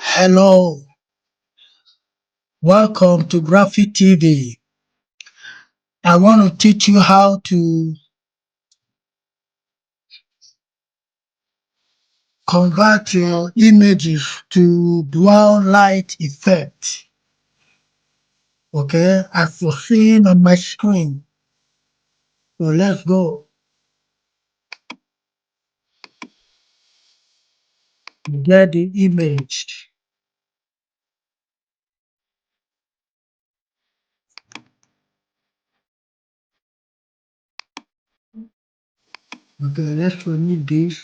Hello, welcome to Graphic TV. I want to teach you how to convert your images to dual light effect. Okay, as you're seeing on my screen. So let's go. Get the image. Okay, let's remove this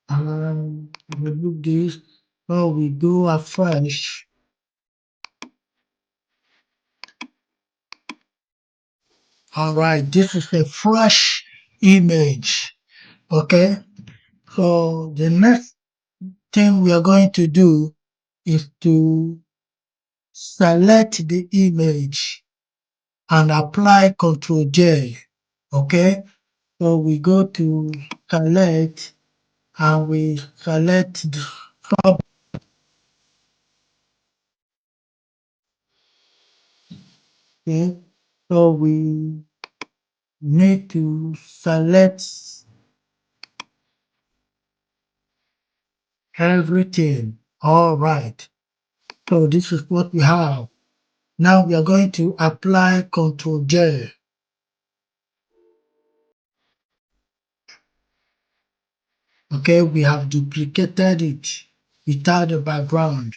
and remove this. So we do afresh. All right, this is a fresh image. Okay, so the next thing we are going to do is to select the image and apply Ctrl J. Okay, so we go to select and we select the top. Okay, so we need to select everything. All right, so this is what we have. Now we are going to apply Ctrl J. Okay, we have duplicated it without the background.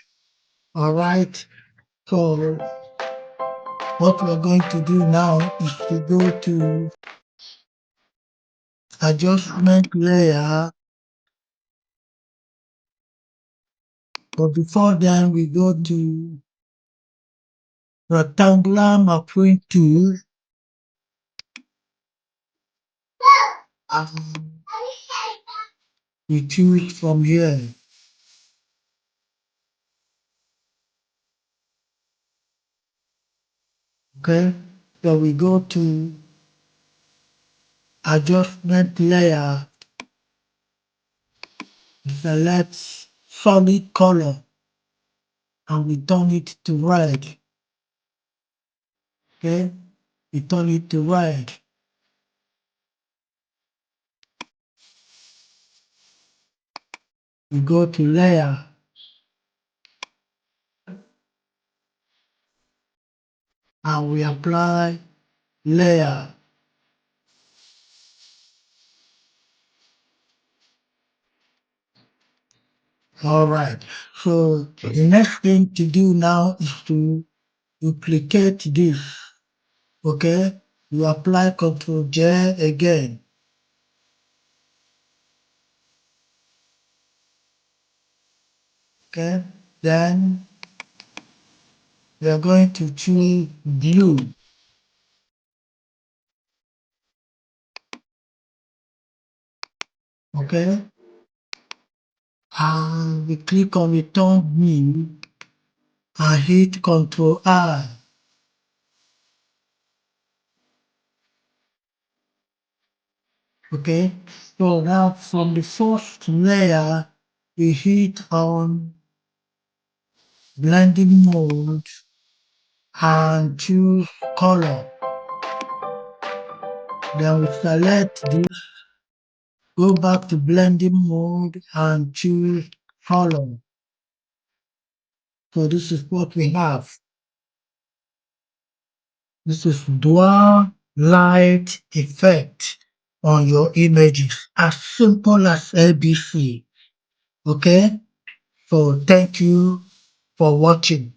All right, so what we're going to do now is to go to adjustment layer, but before then we go to rectangular mapping tool and we choose from here. Okay, so we go to adjustment layer, select solid color and we turn it to red. Okay, we turn it to red. We go to layer and we apply layer. All right. So the next thing to do now is to duplicate this. Okay. You apply Ctrl J again. Okay. Then we are going to choose blue. Okay. And we click on return new and hit Ctrl I. Okay. So now from the first layer, we hit on blending mode and choose color. Then we select this, go back to blending mode and choose color. So this is what we have. This is dual light effect on your images, as simple as ABC. Okay, so thank you for watching.